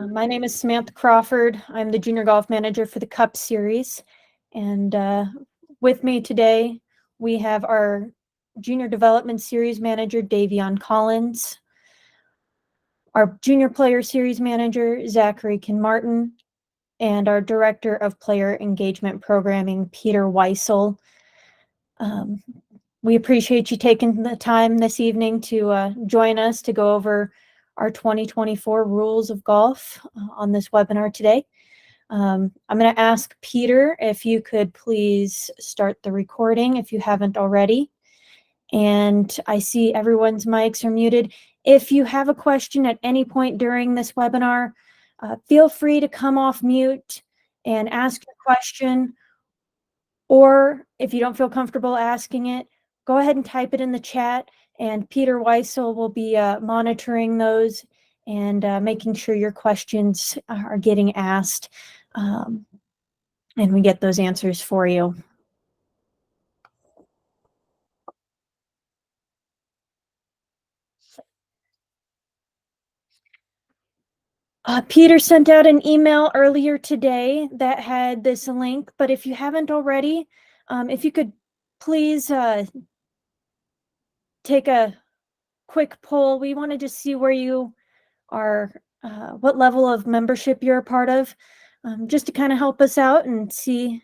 My name is Samantha Crawford. I'm the Junior Golf Manager for the Cup Series. And with me today, we have our Junior Development Series Manager, Davion Collins, our Junior Player Series Manager, Zachary Kinmartin, and our Director of Player Engagement Programming, Peter Weissel. We appreciate you taking the time this evening to join us to go over our 2024 rules of golf on this webinar today. I'm going to ask Peter if you could please start the recording if you haven't already. And I see everyone's mics are muted. If you have a question at any point during this webinar, feel free to come off mute and ask your question. Or if you don't feel comfortable asking it, go ahead and type it in the chat, and Peter Weissel will be monitoring those and making sure your questions are getting asked, and we get those answers for you. Peter sent out an email earlier today that had this link, but if you haven't already, if you could please take a quick poll. We want to just see where you are, what level of membership you're a part of, just to kind of help us out and see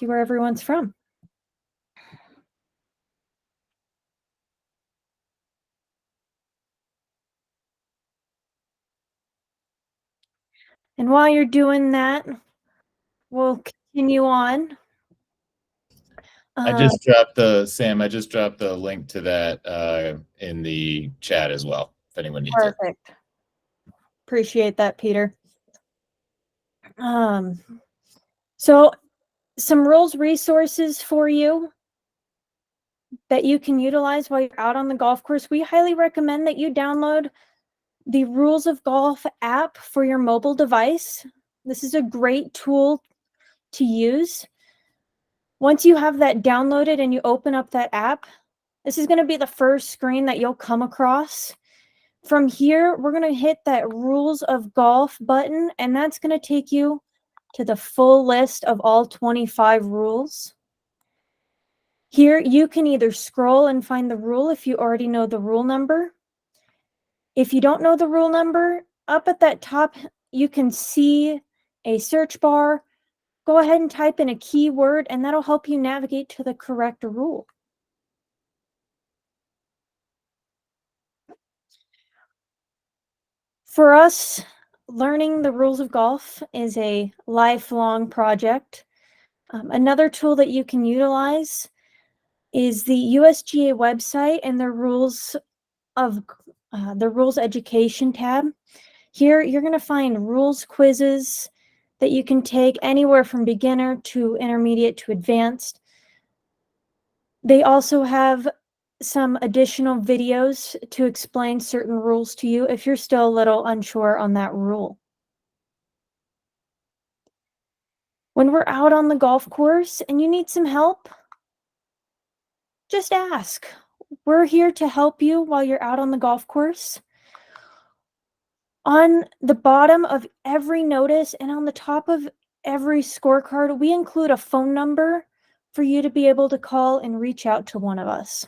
where everyone's from. And while you're doing that, we'll continue on. I just dropped the link to that in the chat as well, if anyone needs it. Perfect. Appreciate that, Peter. So some rules resources for you that you can utilize while you're out on the golf course. We highly recommend that you download the Rules of Golf app for your mobile device. This is a great tool to use. Once you have that downloaded and you open up that app, this is going to be the first screen that you'll come across. From here, we're going to hit that Rules of Golf button, and that's going to take you to the full list of all 25 rules. Here, you can either scroll and find the rule if you already know the rule number. If you don't know the rule number, up at that top, you can see a search bar. Go ahead and type in a keyword, and that'll help you navigate to the correct rule. For us, learning the rules of golf is a lifelong project. Another tool that you can utilize is the USGA website and the rules education tab. Here, you're going to find rules quizzes that you can take anywhere from beginner to intermediate to advanced. They also have some additional videos to explain certain rules to you if you're still a little unsure on that rule. When we're out on the golf course and you need some help, just ask. We're here to help you while you're out on the golf course. On the bottom of every notice and on the top of every scorecard, we include a phone number for you to be able to call and reach out to one of us.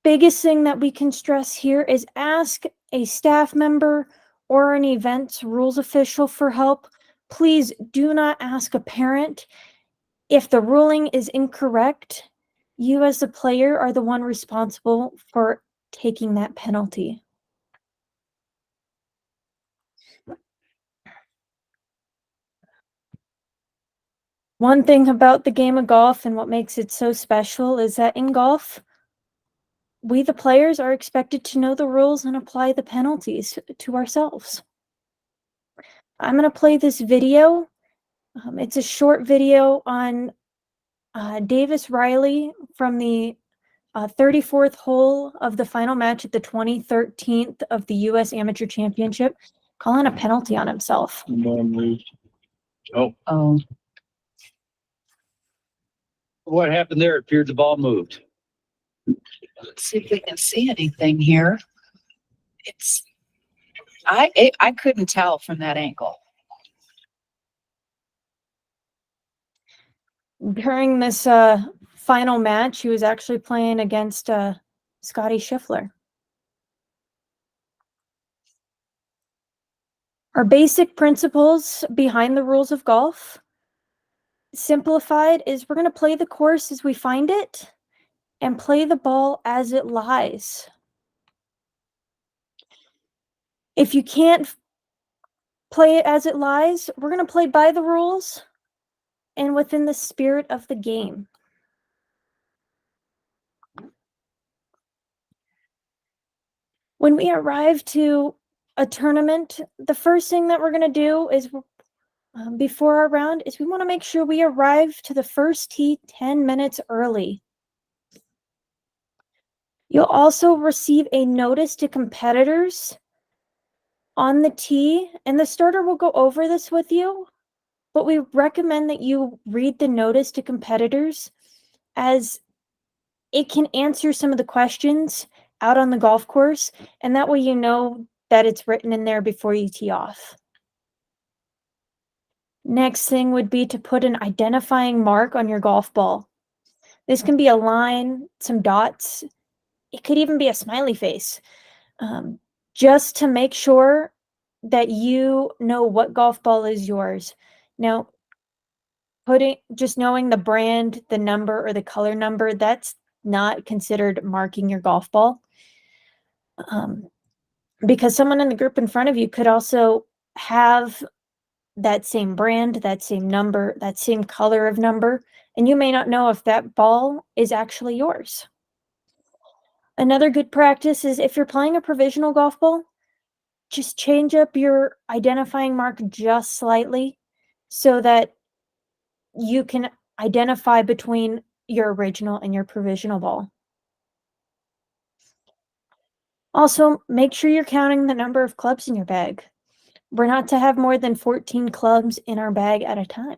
Biggest thing that we can stress here is ask a staff member or an event's rules official for help. Please do not ask a parent. If the ruling is incorrect, you as the player are the one responsible for taking that penalty. One thing about the game of golf and what makes it so special is that in golf, we the players are expected to know the rules and apply the penalties to ourselves. I'm going to play this video. It's a short video on Davis Riley from the 34th hole of the final match at the 2013 of the U.S. Amateur Championship, calling a penalty on himself. Oh. What happened there? It appeared the ball moved. Let's see if we can see anything here. I couldn't tell from that angle. During this final match, he was actually playing against Scotty Scheffler. Our basic principles behind the rules of golf, simplified, is we're going to play the course as we find it and play the ball as it lies. If you can't play it as it lies, we're going to play by the rules and within the spirit of the game. When we arrive to a tournament, the first thing that we're going to do is, before our round, is we want to make sure we arrive to the first tee 10 minutes early. You'll also receive a notice to competitors on the tee, and the starter will go over this with you, but we recommend that you read the notice to competitors, as it can answer some of the questions out on the golf course, and that way you know that it's written in there before you tee off. Next thing would be to put an identifying mark on your golf ball. This can be a line, some dots. It could even be a smiley face, just to make sure that you know what golf ball is yours. Now, just knowing the brand, the number, or the color number, that's not considered marking your golf ball. Because someone in the group in front of you could also have that same brand, that same number, that same color of number, and you may not know if that ball is actually yours. Another good practice is, if you're playing a provisional golf ball, just change up your identifying mark just slightly so that you can identify between your original and your provisional ball. Also, make sure you're counting the number of clubs in your bag. We're not to have more than 14 clubs in our bag at a time.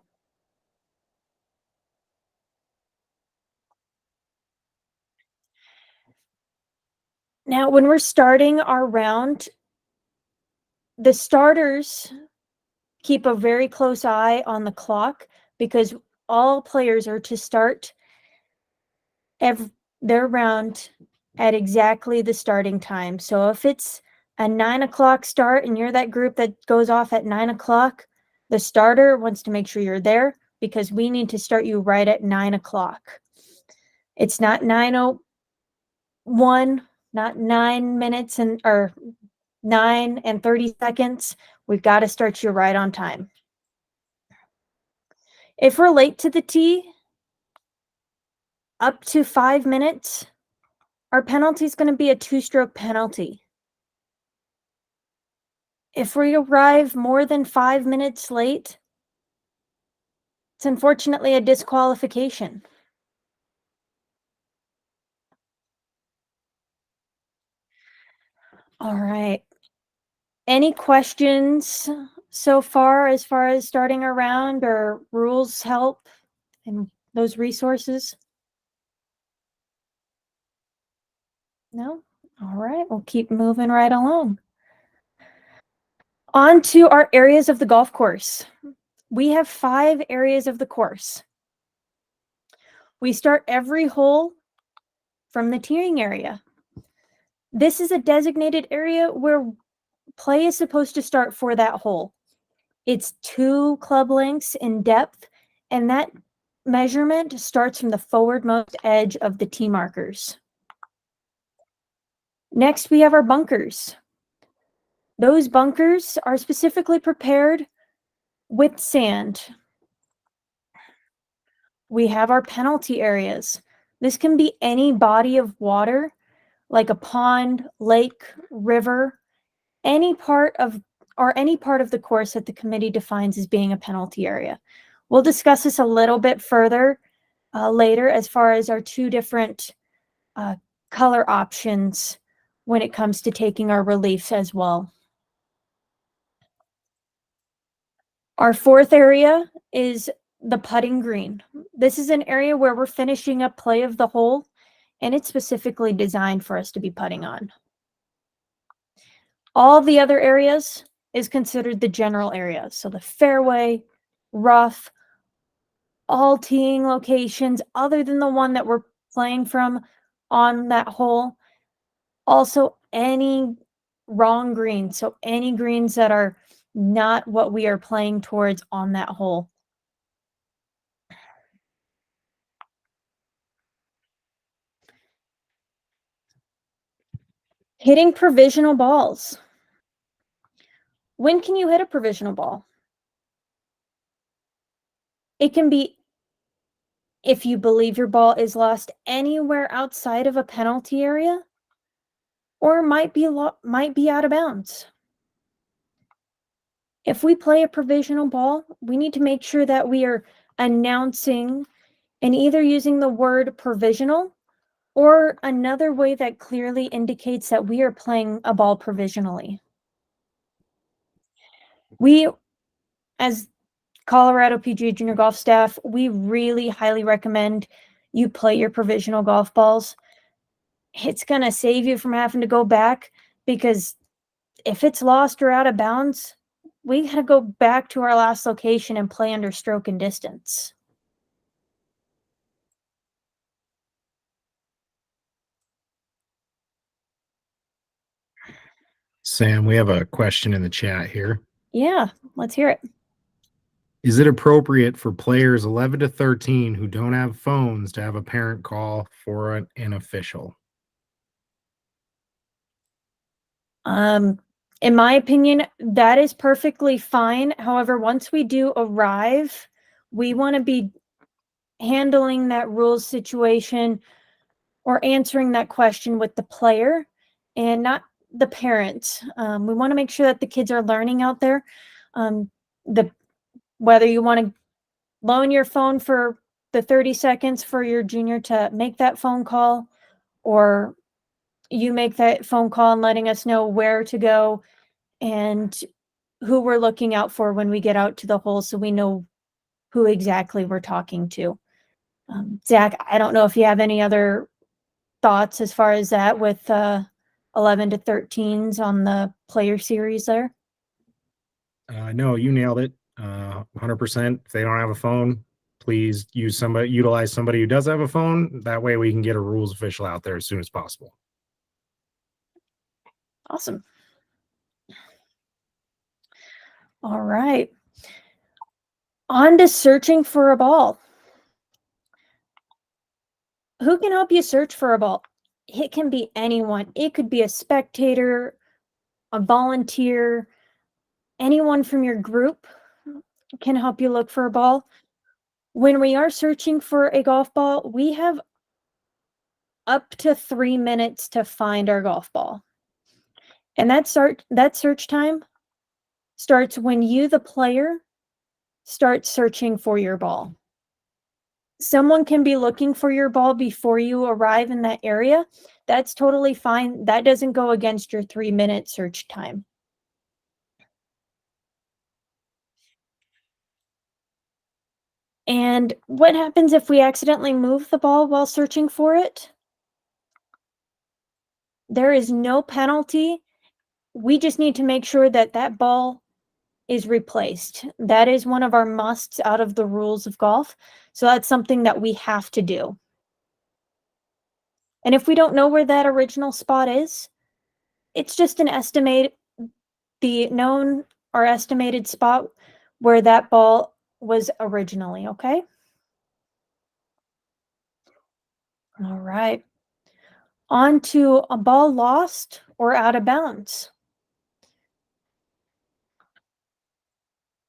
Now, when we're starting our round, the starters keep a very close eye on the clock, because all players are to start their round at exactly the starting time. So if it's a 9 o'clock start and you're that group that goes off at 9 o'clock, the starter wants to make sure you're there, because we need to start you right at 9 o'clock. It's not 9:01, not 9 minutes or 9 and 30 seconds. We've got to start you right on time. If we're late to the tee, up to 5 minutes, our penalty is going to be a 2-stroke penalty. If we arrive more than 5 minutes late, it's unfortunately a disqualification. All right. Any questions so far as starting a round or rules help and those resources? No? All right, we'll keep moving right along. On to our areas of the golf course. We have 5 areas of the course. We start every hole from the teeing area. This is a designated area where play is supposed to start for that hole. It's 2 club lengths in depth, and that measurement starts from the forwardmost edge of the tee markers. Next, we have our bunkers. Those bunkers are specifically prepared with sand. We have our penalty areas. This can be any body of water, like a pond, lake, river, any part of the course that the committee defines as being a penalty area. We'll discuss this a little bit further later, as far as our 2 different color options when it comes to taking our reliefs as well. Our 4th area is the putting green. This is an area where we're finishing up play of the hole, and it's specifically designed for us to be putting on. All the other areas is considered the general area. So the fairway, rough, all teeing locations other than the one that we're playing from on that hole. Also, any wrong greens. So any greens that are not what we are playing towards on that hole. Hitting provisional balls. When can you hit a provisional ball? It can be if you believe your ball is lost anywhere outside of a penalty area, or might be out of bounds. If we play a provisional ball, we need to make sure that we are announcing and either using the word provisional or another way that clearly indicates that we are playing a ball provisionally. We, as Colorado PGA Junior Golf staff, we really highly recommend you play your provisional golf balls. It's going to save you from having to go back, because if it's lost or out of bounds, we got to go back to our last location and play under stroke and distance. Sam, we have a question in the chat here. Yeah, let's hear it. Is it appropriate for players 11 to 13 who don't have phones to have a parent call for an official? In my opinion, that is perfectly fine. However, once we do arrive, we want to be handling that rules situation or answering that question with the player and not the parent. We want to make sure that the kids are learning out there. Whether you want to loan your phone for the 30 seconds for your junior to make that phone call, or you make that phone call and letting us know where to go and who we're looking out for when we get out to the hole, so we know who exactly we're talking to. Zach, I don't know if you have any other thoughts as far as that with 11 to 13s on the player series there. No, you nailed it. 100%. If they don't have a phone, please utilize somebody who does have a phone. That way we can get a rules official out there as soon as possible. Awesome. All right. On to searching for a ball. Who can help you search for a ball? It can be anyone. It could be a spectator, a volunteer, anyone from your group can help you look for a ball. When we are searching for a golf ball, we have up to 3 minutes to find our golf ball. And that search time starts when you, the player, start searching for your ball. Someone can be looking for your ball before you arrive in that area. That's totally fine. That doesn't go against your 3-minute search time. And what happens if we accidentally move the ball while searching for it? There is no penalty. We just need to make sure that that ball is replaced. That is one of our musts out of the rules of golf. So that's something that we have to do. And if we don't know where that original spot is, it's just an estimate, the known or estimated spot where that ball was originally, okay? All right. On to a ball lost or out of bounds.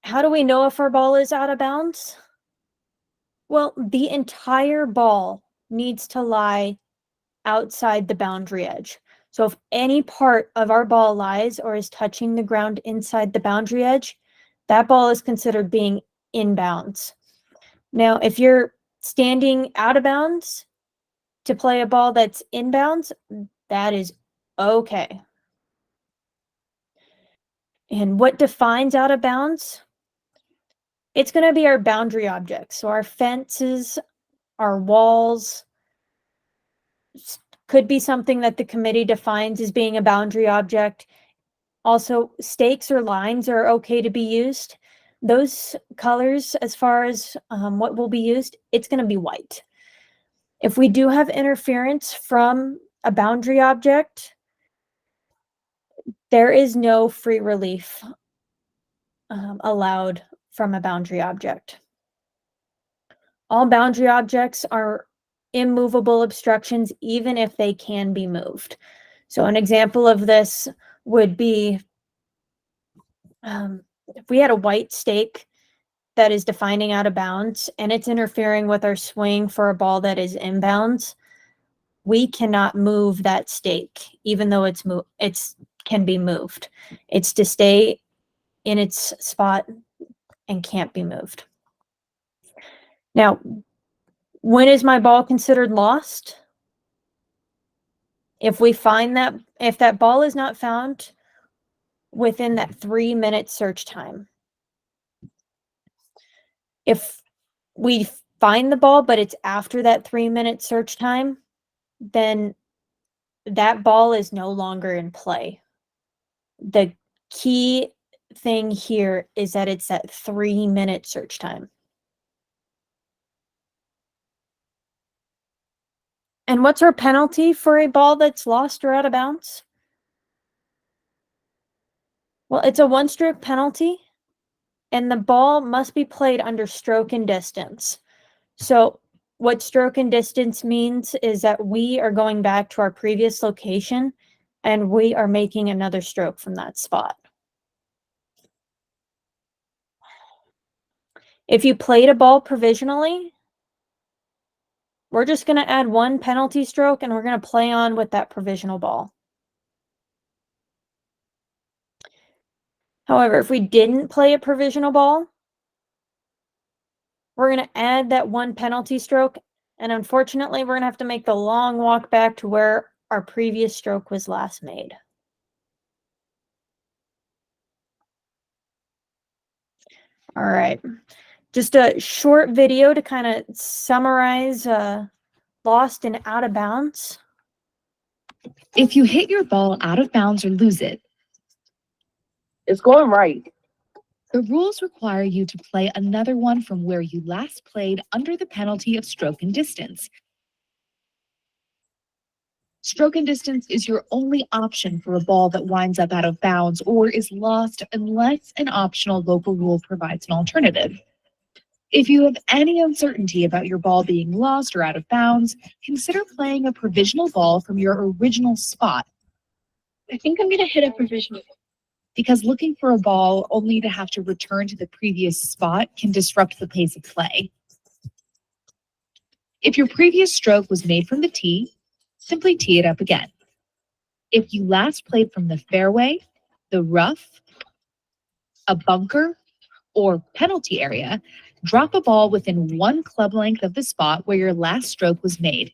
How do we know if our ball is out of bounds? Well, the entire ball needs to lie outside the boundary edge. So if any part of our ball lies or is touching the ground inside the boundary edge, that ball is considered being in bounds. Now, if you're standing out of bounds to play a ball that's in bounds, that is okay. And what defines out of bounds? It's going to be our boundary objects. So our fences, our walls, could be something that the committee defines as being a boundary object. Also, stakes or lines are okay to be used. Those colors, as far as what will be used, it's going to be white. If we do have interference from a boundary object, there is no free relief allowed from a boundary object. All boundary objects are immovable obstructions, even if they can be moved. So an example of this would be if we had a white stake that is defining out of bounds and it's interfering with our swing for a ball that is inbounds, we cannot move that stake, even though it's can be moved. It's to stay in its spot and can't be moved. Now, when is my ball considered lost? If we find that, if that ball is not found within that 3-minute search time. If we find the ball, but it's after that 3-minute search time, then that ball is no longer in play. The key thing here is that it's that 3-minute search time. And what's our penalty for a ball that's lost or out of bounds? Well, it's a 1-stroke penalty, and the ball must be played under stroke and distance. So what stroke and distance means is that we are going back to our previous location and we are making another stroke from that spot. If you played a ball provisionally, we're just going to add 1 penalty stroke and we're going to play on with that provisional ball. However, if we didn't play a provisional ball, we're going to add that 1 penalty stroke. And unfortunately, we're going to have to make the long walk back to where our previous stroke was last made. All right. Just a short video to kind of summarize lost and out of bounds. If you hit your ball out of bounds or lose it, It's going right. the rules require you to play another one from where you last played under the penalty of stroke and distance. Stroke and distance is your only option for a ball that winds up out of bounds or is lost unless an optional local rule provides an alternative. If you have any uncertainty about your ball being lost or out of bounds, consider playing a provisional ball from your original spot. I think I'm gonna hit a provisional. Because looking for a ball only to have to return to the previous spot can disrupt the pace of play. If your previous stroke was made from the tee, simply tee it up again. If you last played from the fairway, the rough, a bunker, or penalty area, drop a ball within 1 club length of the spot where your last stroke was made,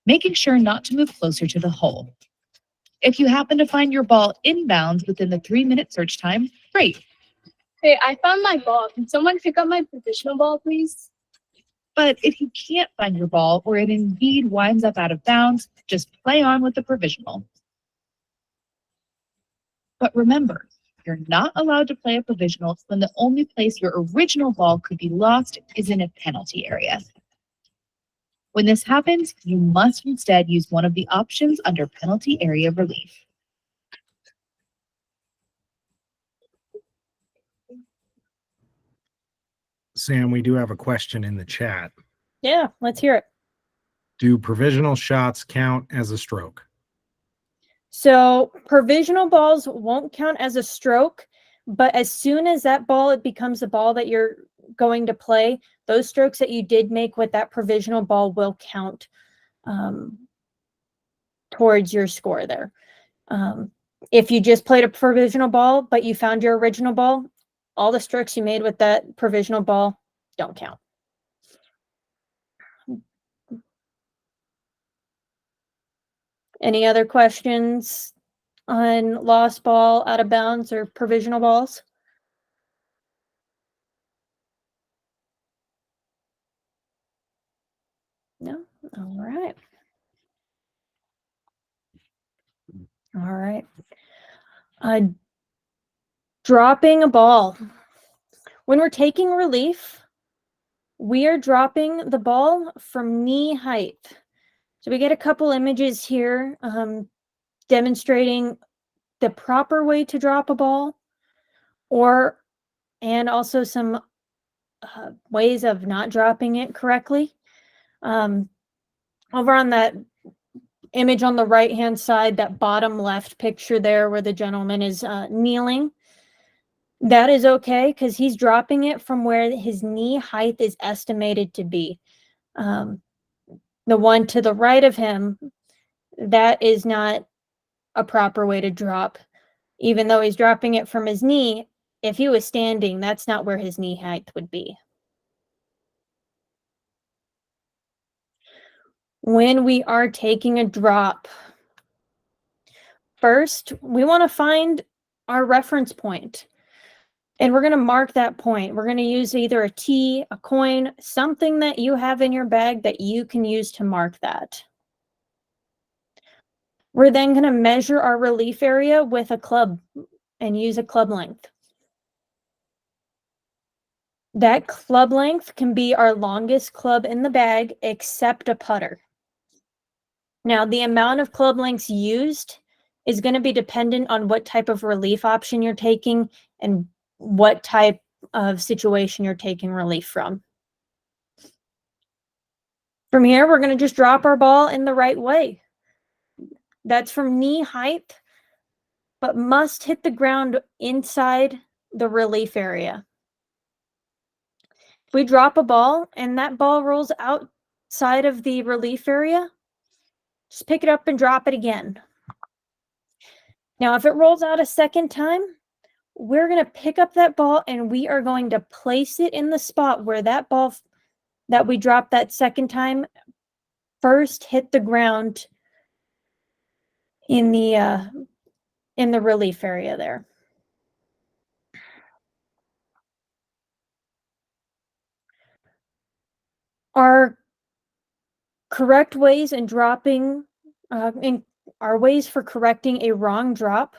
making sure not to move closer to the hole. If you happen to find your ball inbounds within the 3-minute search time, great. Hey, I found my ball. Can someone pick up my provisional ball, please? But if you can't find your ball or it indeed winds up out of bounds, just play on with the provisional. But remember, you're not allowed to play a provisional when the only place your original ball could be lost is in a penalty area. When this happens, you must instead use one of the options under penalty area relief. Sam, we do have a question in the chat. Yeah, let's hear it. Do provisional shots count as a stroke? So provisional balls won't count as a stroke, but as soon as that ball, it becomes a ball that you're going to play, those strokes that you did make with that provisional ball will count towards your score there. If you just played a provisional ball, but you found your original ball, all the strokes you made with that provisional ball don't count. Any other questions on lost ball, out of bounds, or provisional balls? No? All right. All right. Dropping a ball. When we're taking relief, we are dropping the ball from knee height. So we get a couple images here demonstrating the proper way to drop a ball, and also some ways of not dropping it correctly. Over on that image on the right-hand side, that bottom left picture there where the gentleman is kneeling, that is okay because he's dropping it from where his knee height is estimated to be. The one to the right of him, that is not a proper way to drop. Even though he's dropping it from his knee, if he was standing, that's not where his knee height would be. When we are taking a drop, first, we want to find our reference point. And we're going to mark that point. We're going to use either a tee, a coin, something that you have in your bag that you can use to mark that. We're then going to measure our relief area with a club and use a club length. That club length can be our longest club in the bag, except a putter. Now, the amount of club lengths used is going to be dependent on what type of relief option you're taking and what type of situation you're taking relief from. From here, we're going to just drop our ball in the right way. That's from knee height, but must hit the ground inside the relief area. If we drop a ball and that ball rolls outside of the relief area, just pick it up and drop it again. Now, if it rolls out a second time, we're going to pick up that ball and we are going to place it in the spot where that ball that we dropped that second time first hit the ground in the relief area there. Our correct ways in dropping, our ways for correcting a wrong drop.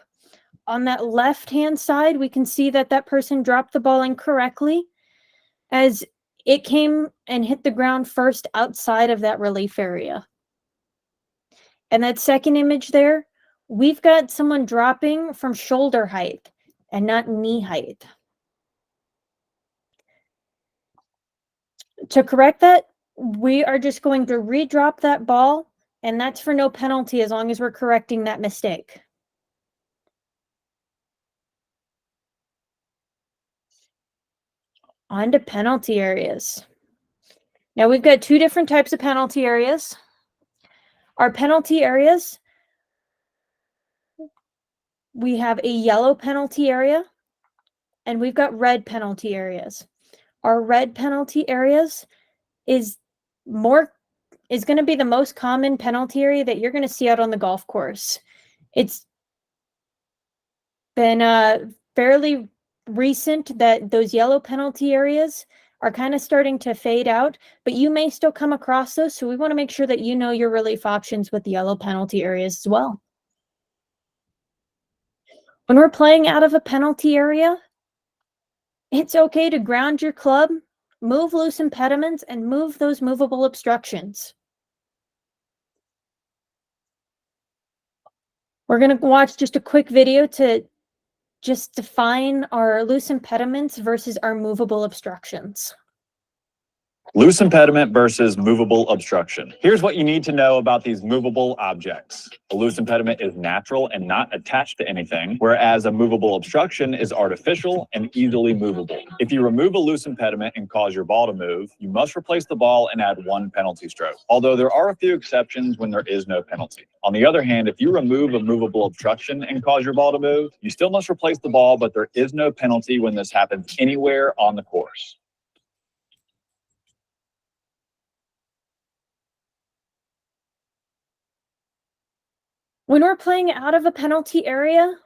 On that left-hand side, we can see that that person dropped the ball incorrectly as it came and hit the ground first outside of that relief area. And that second image there, we've got someone dropping from shoulder height and not knee height. To correct that, we are just going to redrop that ball, and that's for no penalty as long as we're correcting that mistake. On to penalty areas. Now we've got two different types of penalty areas. Our penalty areas, we have a yellow penalty area and we've got red penalty areas. Our red penalty areas is going to be the most common penalty area that you're going to see out on the golf course. It's been fairly recent that those yellow penalty areas are kind of starting to fade out, but you may still come across those. So we want to make sure that you know your relief options with the yellow penalty areas as well. When we're playing out of a penalty area, it's okay to ground your club, move loose impediments, and move those movable obstructions. We're going to watch just a quick video to just define our loose impediments versus our movable obstructions. Loose impediment versus movable obstruction. Here's what you need to know about these movable objects. A loose impediment is natural and not attached to anything, whereas a movable obstruction is artificial and easily movable. If you remove a loose impediment and cause your ball to move, you must replace the ball and add 1 penalty stroke, although there are a few exceptions when there is no penalty. On the other hand, if you remove a movable obstruction and cause your ball to move, you still must replace the ball, but there is no penalty when this happens anywhere on the course. When we're playing out of a penalty area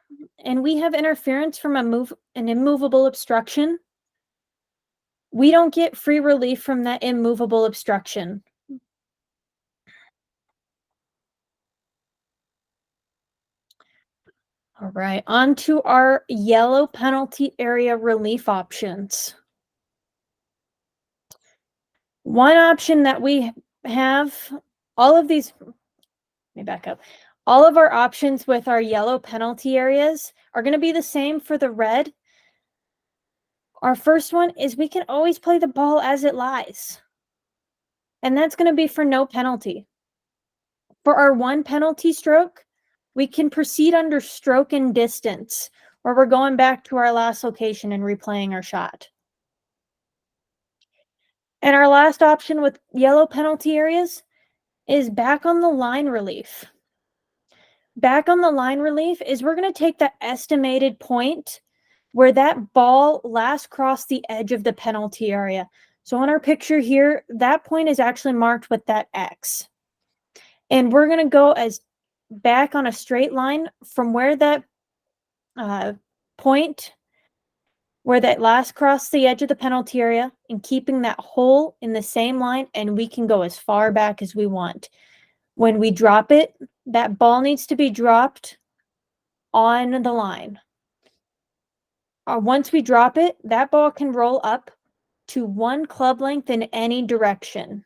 and we have interference from an immovable obstruction, we don't get free relief from that immovable obstruction. All right, on to our yellow penalty area relief options. One option that we have, all of these, let me back up. All of our options with our yellow penalty areas are going to be the same for the red. Our first one is we can always play the ball as it lies. And that's going to be for no penalty. For our one penalty stroke, we can proceed under stroke and distance, where we're going back to our last location and replaying our shot. And our last option with yellow penalty areas is back on the line relief. Back on the line relief is we're going to take the estimated point where that ball last crossed the edge of the penalty area. So on our picture here, that point is actually marked with that X. And we're going to go as back on a straight line from where that point, where that last crossed the edge of the penalty area, and keeping that hole in the same line, and we can go as far back as we want. When we drop it, that ball needs to be dropped on the line. Once we drop it, that ball can roll up to 1 club length in any direction.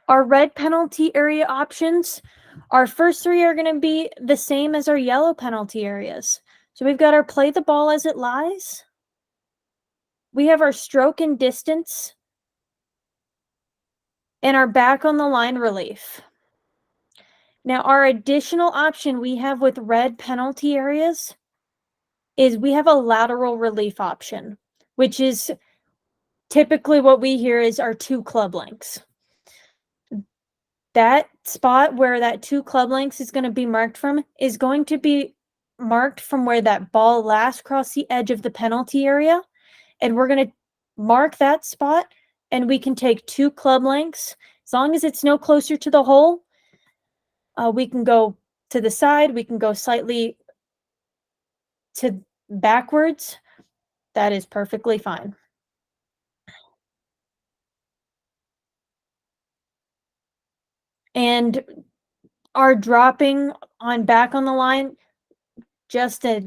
Our red penalty area options, our first 3 are going to be the same as our yellow penalty areas. So we've got our play the ball as it lies. We have our stroke and distance, and our back on the line relief. Now, our additional option we have with red penalty areas is we have a lateral relief option, which is typically what we hear is our 2 club lengths. That spot where that 2 club lengths is going to be marked from is going to be marked from where that ball last crossed the edge of the penalty area. And we're going to mark that spot, and we can take 2 club lengths. As long as it's no closer to the hole, we can go to the side, we can go slightly to backwards. That is perfectly fine. And our dropping on back on the line, just a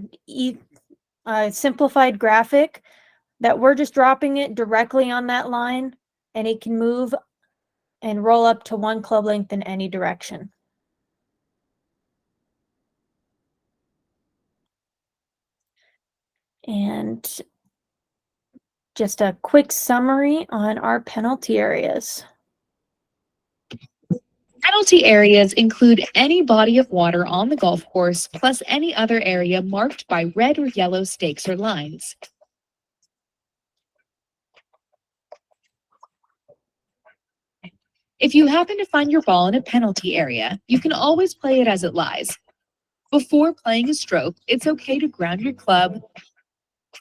simplified graphic that we're just dropping it directly on that line, and it can move and roll up to 1 club length in any direction. And just a quick summary on our penalty areas. Penalty areas include any body of water on the golf course, plus any other area marked by red or yellow stakes or lines. If you happen to find your ball in a penalty area, you can always play it as it lies. Before playing a stroke, it's okay to ground your club,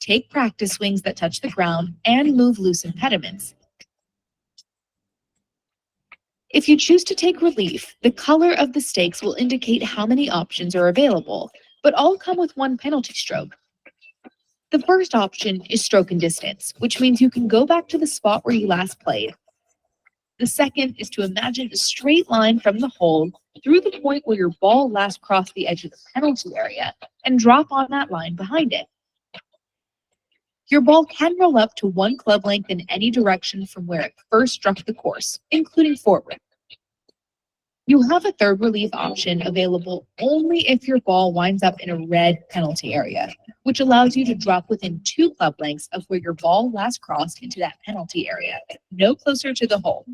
take practice swings that touch the ground, and move loose impediments. If you choose to take relief, the color of the stakes will indicate how many options are available, but all come with 1 penalty stroke. The first option is stroke and distance, which means you can go back to the spot where you last played. The second is to imagine a straight line from the hole through the point where your ball last crossed the edge of the penalty area and drop on that line behind it. Your ball can roll up to 1 club length in any direction from where it first struck the course, including forward. You have a third relief option available only if your ball winds up in a red penalty area, which allows you to drop within 2 club lengths of where your ball last crossed into that penalty area, no closer to the hole.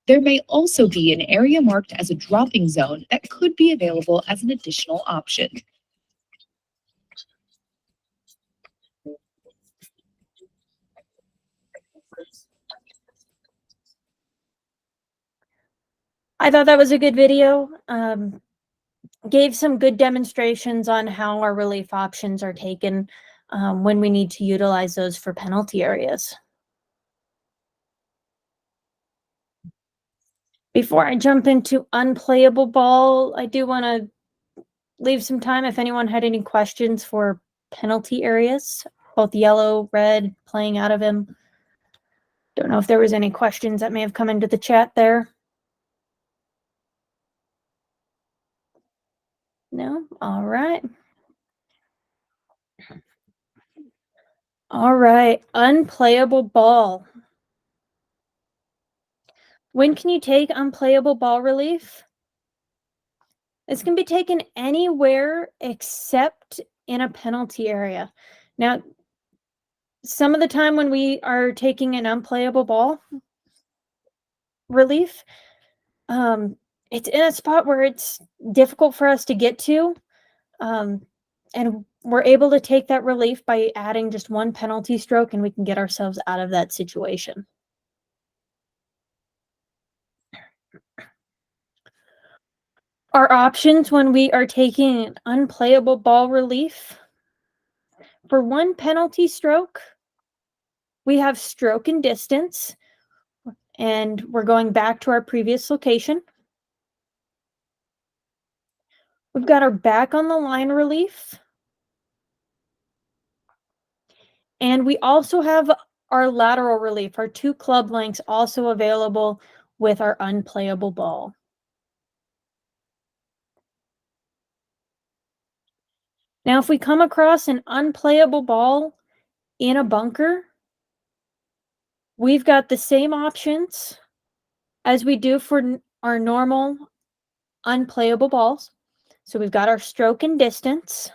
There may also be an area marked as a dropping zone that could be available as an additional option. I thought that was a good video. Gave some good demonstrations on how our relief options are taken when we need to utilize those for penalty areas. Before I jump into unplayable ball, I do want to leave some time if anyone had any questions for penalty areas, both yellow, red, playing out of him. Don't know if there was any questions that may have come into the chat there. No? All right. All right. Unplayable ball. When can you take unplayable ball relief? This can be taken anywhere except in a penalty area. Now, some of the time when we are taking an unplayable ball relief, it's in a spot where it's difficult for us to get to. And we're able to take that relief by adding just one penalty stroke, and we can get ourselves out of that situation. Our options when we are taking an unplayable ball relief: for one penalty stroke, we have stroke and distance, and we're going back to our previous location. We've got our back on the line relief. And we also have our lateral relief, our 2 club lengths, also available with our unplayable ball. Now, if we come across an unplayable ball in a bunker, we've got the same options as we do for our normal unplayable balls. So we've got our stroke and distance.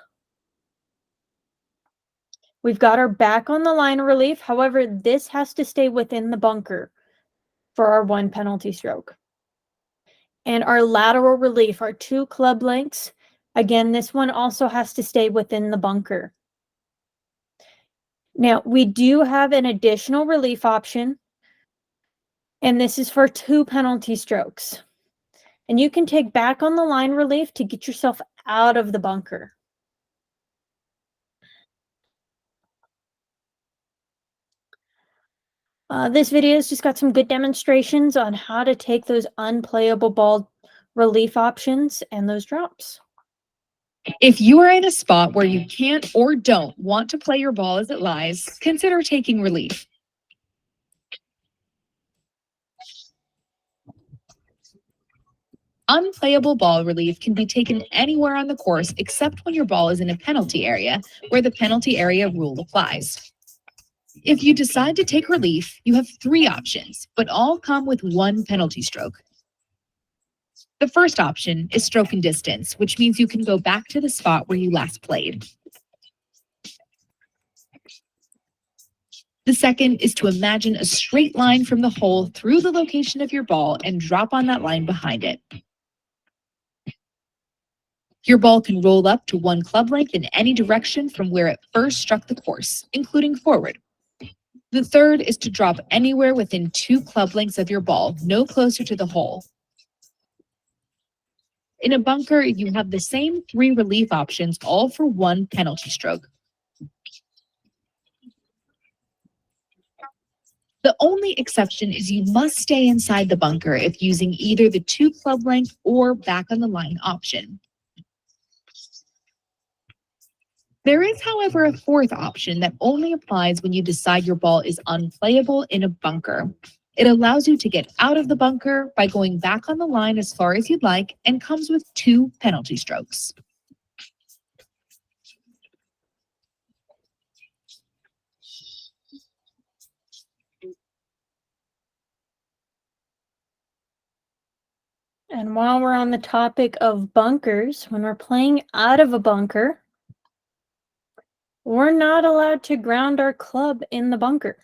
We've got our back on the line relief. However, this has to stay within the bunker for our 1 penalty stroke. And our lateral relief, our 2 club lengths. Again, this one also has to stay within the bunker. Now, we do have an additional relief option, and this is for 2 penalty strokes. And you can take back on the line relief to get yourself out of the bunker. This video has just got some good demonstrations on how to take those unplayable ball relief options and those drops. If you are in a spot where you can't or don't want to play your ball as it lies, consider taking relief. Unplayable ball relief can be taken anywhere on the course except when your ball is in a penalty area, where the penalty area rule applies. If you decide to take relief, you have 3 options, but all come with 1 penalty stroke. The first option is stroke and distance, which means you can go back to the spot where you last played. The second is to imagine a straight line from the hole through the location of your ball and drop on that line behind it. Your ball can roll up to 1 club length in any direction from where it first struck the course, including forward. The third is to drop anywhere within 2 club lengths of your ball, no closer to the hole. In a bunker, you have the same 3 relief options, all for 1 penalty stroke. The only exception is you must stay inside the bunker if using either the 2 club length or back on the line option. There is, however, a 4th option that only applies when you decide your ball is unplayable in a bunker. It allows you to get out of the bunker by going back on the line as far as you'd like and comes with 2 penalty strokes. And while we're on the topic of bunkers, when we're playing out of a bunker, we're not allowed to ground our club in the bunker.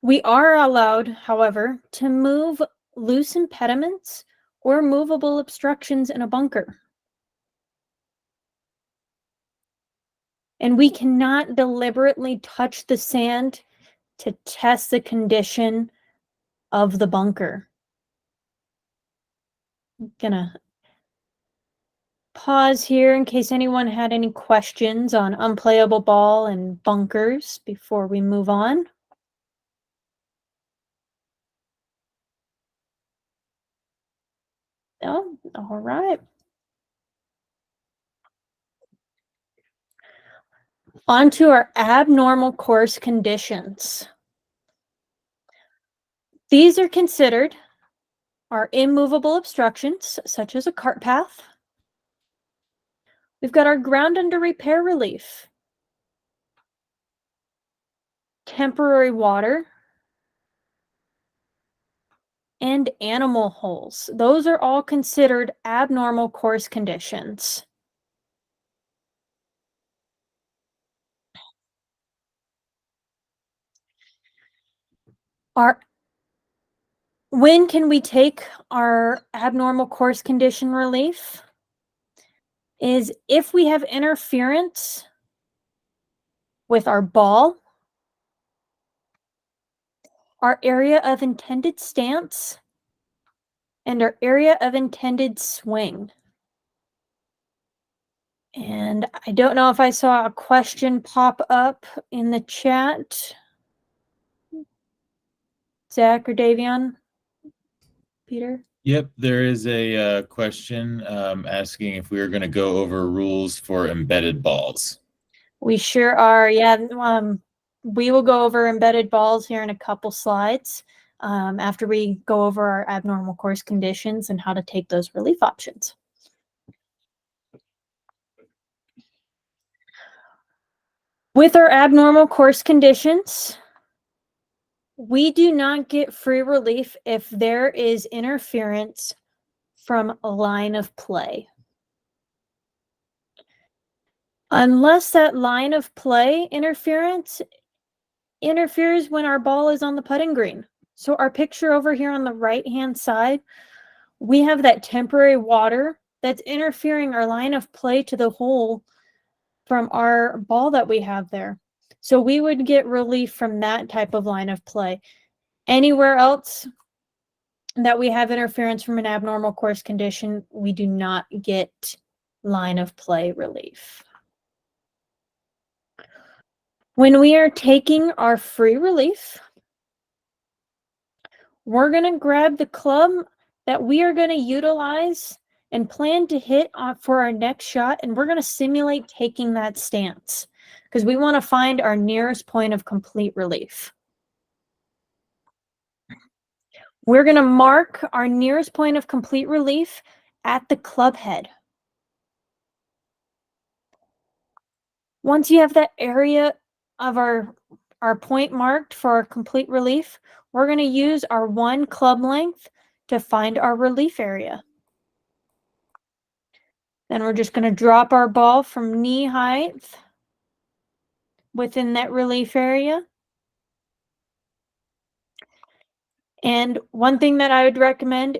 We are allowed, however, to move loose impediments or movable obstructions in a bunker. And we cannot deliberately touch the sand to test the condition of the bunker. I'm gonna pause here in case anyone had any questions on unplayable ball and bunkers before we move on. Oh, all right. On to our abnormal course conditions. These are considered our immovable obstructions, such as a cart path. We've got our ground under repair relief, temporary water, and animal holes. Those are all considered abnormal course conditions. When can we take our abnormal course condition relief? Is if we have interference with our ball, our area of intended stance, and our area of intended swing. And I don't know if I saw a question pop up in the chat. Zach or Davion? Peter? Yep, there is a question asking if we are going to go over rules for embedded balls. We sure are. Yeah, we will go over embedded balls here in a couple slides after we go over our abnormal course conditions and how to take those relief options. With our abnormal course conditions, we do not get free relief if there is interference from a line of play. Unless that line of play interference interferes when our ball is on the putting green. So our picture over here on the right-hand side, we have that temporary water that's interfering our line of play to the hole from our ball that we have there. So we would get relief from that type of line of play. Anywhere else that we have interference from an abnormal course condition, we do not get line of play relief. When we are taking our free relief, we're going to grab the club that we are going to utilize and plan to hit for our next shot, and we're going to simulate taking that stance because we want to find our nearest point of complete relief. We're going to mark our nearest point of complete relief at the club head. Once you have that area of our point marked for our complete relief, we're going to use our one club length to find our relief area. Then we're just going to drop our ball from knee height within that relief area. And one thing that I would recommend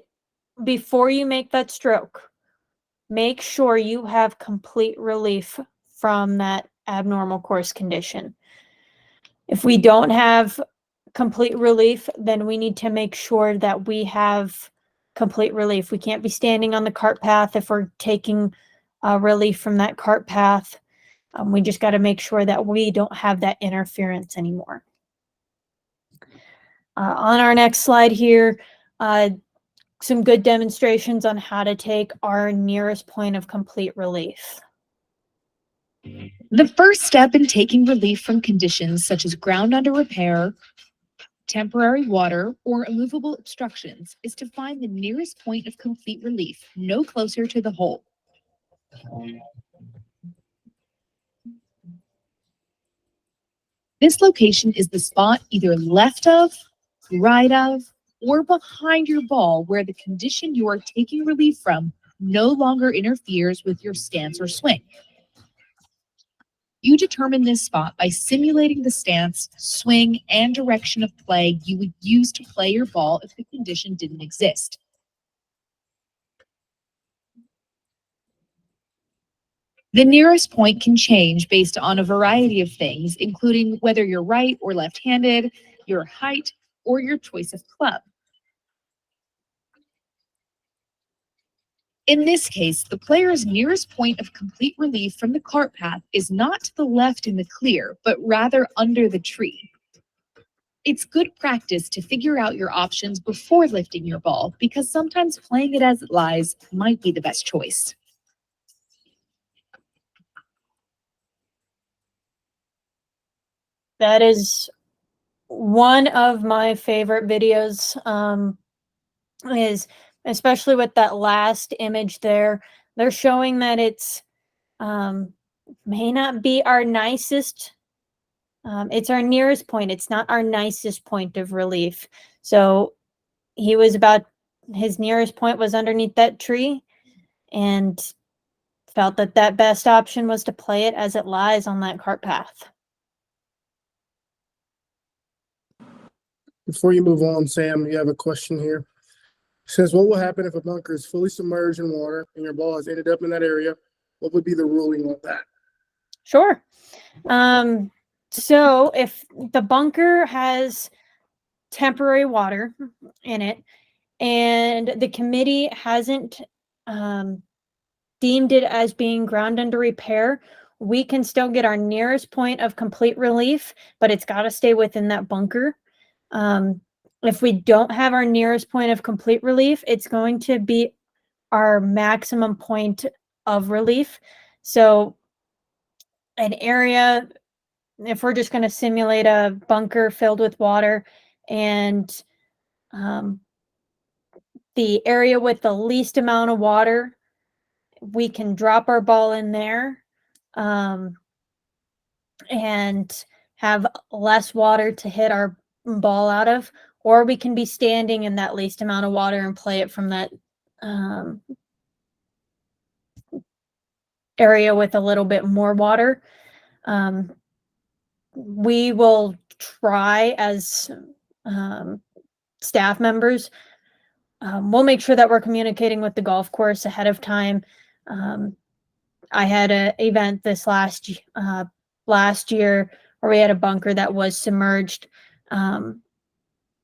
before you make that stroke, make sure you have complete relief from that abnormal course condition. If we don't have complete relief, then we need to make sure that we have complete relief. We can't be standing on the cart path if we're taking relief from that cart path. We just got to make sure that we don't have that interference anymore. On our next slide here, some good demonstrations on how to take our nearest point of complete relief. The first step in taking relief from conditions such as ground under repair, temporary water, or immovable obstructions is to find the nearest point of complete relief, no closer to the hole. This location is the spot either left of, right of, or behind your ball where the condition you are taking relief from no longer interferes with your stance or swing. You determine this spot by simulating the stance, swing, and direction of play you would use to play your ball if the condition didn't exist. The nearest point can change based on a variety of things, including whether you're right or left-handed, your height, or your choice of club. In this case, the player's nearest point of complete relief from the cart path is not to the left in the clear, but rather under the tree. It's good practice to figure out your options before lifting your ball, because sometimes playing it as it lies might be the best choice. That is one of my favorite videos is, especially with that last image there, they're showing that it's may not be our nicest. It's our nearest point. It's not our nicest point of relief. So he was about, his nearest point was underneath that tree, and felt that that best option was to play it as it lies on that cart path. Before you move on, Sam, you have a question here. It says, what will happen if a bunker is fully submerged in water and your ball has ended up in that area? What would be the ruling on that? Sure. So if the bunker has temporary water in it and the committee hasn't deemed it as being ground under repair, we can still get our nearest point of complete relief, but it's got to stay within that bunker. If we don't have our nearest point of complete relief, it's going to be our maximum point of relief. So an area, if we're just going to simulate a bunker filled with water, and the area with the least amount of water, we can drop our ball in there and have less water to hit our ball out of, or we can be standing in that least amount of water and play it from that area with a little bit more water. We will try as staff members. We'll make sure that we're communicating with the golf course ahead of time. I had an event this last year where we had a bunker that was submerged, and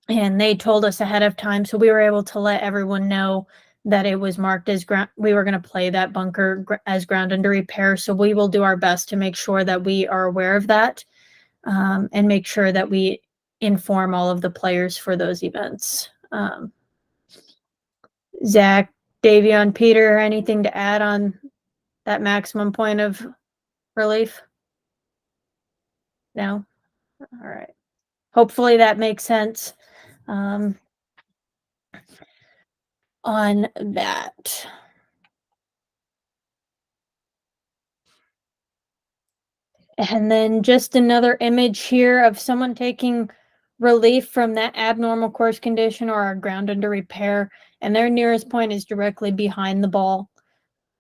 they told us ahead of time, so we were able to let everyone know that it was marked as ground. We were going to play that bunker as ground under repair. So we will do our best to make sure that we are aware of that, and make sure that we inform all of the players for those events. Zach, Davion, Peter, anything to add on that maximum point of relief? No? All right. Hopefully that makes sense on that. And then just another image here of someone taking relief from that abnormal course condition or our ground under repair, and their nearest point is directly behind the ball,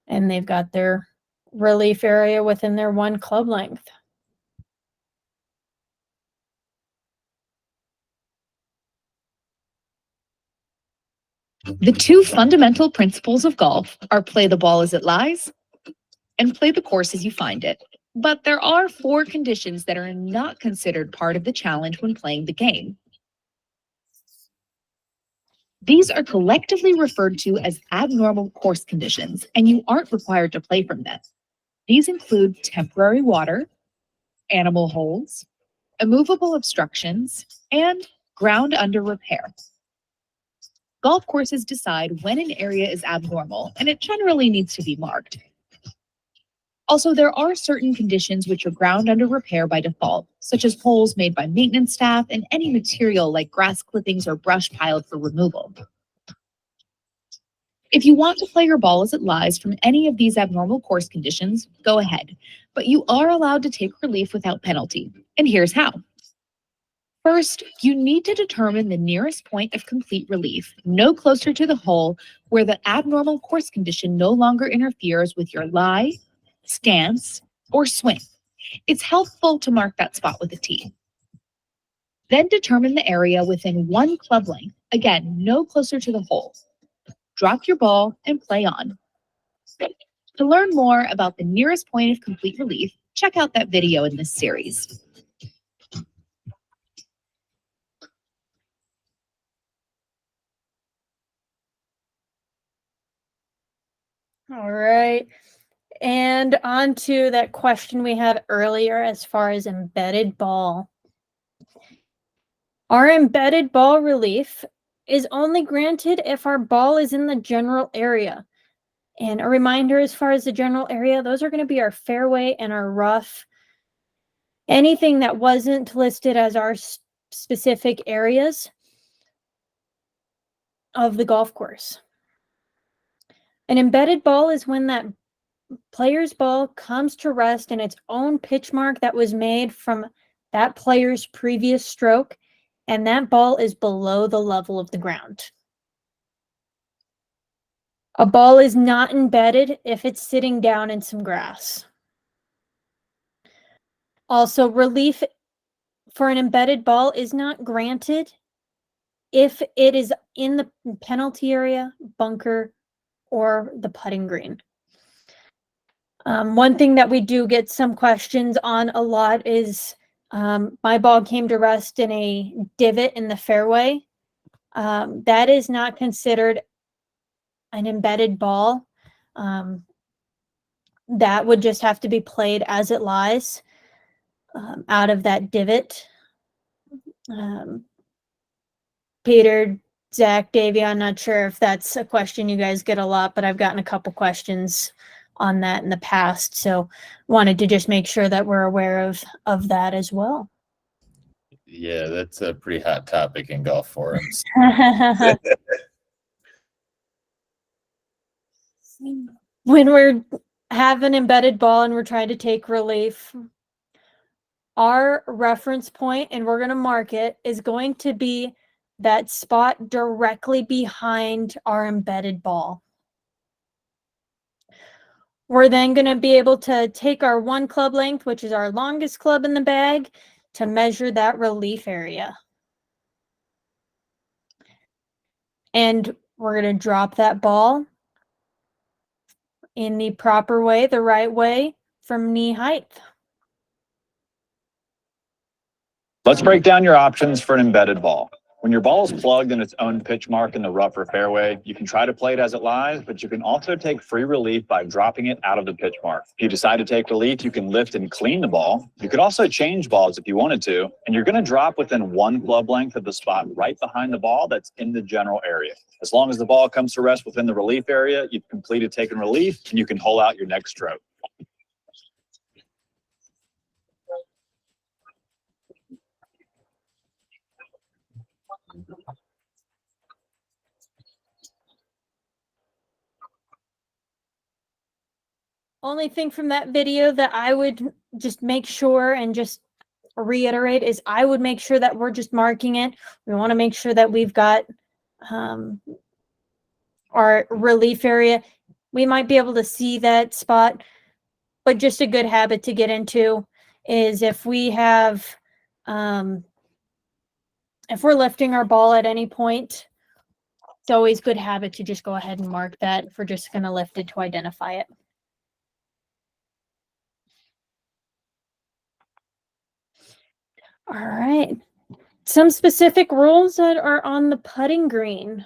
and they've got their relief area within their one club length. The two fundamental principles of golf are play the ball as it lies and play the course as you find it. But there are 4 conditions that are not considered part of the challenge when playing the game. These are collectively referred to as abnormal course conditions, and you aren't required to play from them. These include temporary water, animal holes, immovable obstructions, and ground under repair. Golf courses decide when an area is abnormal, and it generally needs to be marked. Also, there are certain conditions which are ground under repair by default, such as holes made by maintenance staff and any material like grass clippings or brush piled for removal. If you want to play your ball as it lies from any of these abnormal course conditions, go ahead, but you are allowed to take relief without penalty, and here's how. First, you need to determine the nearest point of complete relief, no closer to the hole where the abnormal course condition no longer interferes with your lie, stance, or swing. It's helpful to mark that spot with a T. Then determine the area within 1 club length, again, no closer to the hole. Drop your ball and play on. To learn more about the nearest point of complete relief, check out that video in this series. All right. And on to that question we had earlier as far as embedded ball. Our embedded ball relief is only granted if our ball is in the general area. And a reminder, as far as the general area, those are going to be our fairway and our rough. Anything that wasn't listed as our specific areas of the golf course. An embedded ball is when that player's ball comes to rest in its own pitch mark that was made from that player's previous stroke, and that ball is below the level of the ground. A ball is not embedded if it's sitting down in some grass. Also, relief for an embedded ball is not granted if it is in the penalty area, bunker, or the putting green. One thing that we do get some questions on a lot is my ball came to rest in a divot in the fairway. That is not considered an embedded ball. That would just have to be played as it lies out of that divot. Peter, Zach, Davey, I'm not sure if that's a question you guys get a lot, but I've gotten a couple questions on that in the past. So wanted to just make sure that we're aware of that as well. Yeah, that's a pretty hot topic in golf forums. When we're have an embedded ball and we're trying to take relief, our reference point, and we're going to mark it, is going to be that spot directly behind our embedded ball. We're then going to be able to take our one club length, which is our longest club in the bag, to measure that relief area. And we're going to drop that ball in the proper way, the right way, from knee height. Let's break down your options for an embedded ball. When your ball is plugged in its own pitch mark in the rough or fairway, you can try to play it as it lies, but you can also take free relief by dropping it out of the pitch mark. If you decide to take relief, you can lift and clean the ball. You could also change balls if you wanted to, and you're going to drop within one club length of the spot right behind the ball that's in the general area. As long as the ball comes to rest within the relief area, you've completed taking relief, and you can hole out your next stroke. Only thing from that video that I would just make sure and just reiterate is I would make sure that we're just marking it. We want to make sure that we've got our relief area. We might be able to see that spot, but just a good habit to get into is if we have, if we're lifting our ball at any point, it's always good habit to just go ahead and mark that if we're just going to lift it to identify it. All right. Some specific rules that are on the putting green.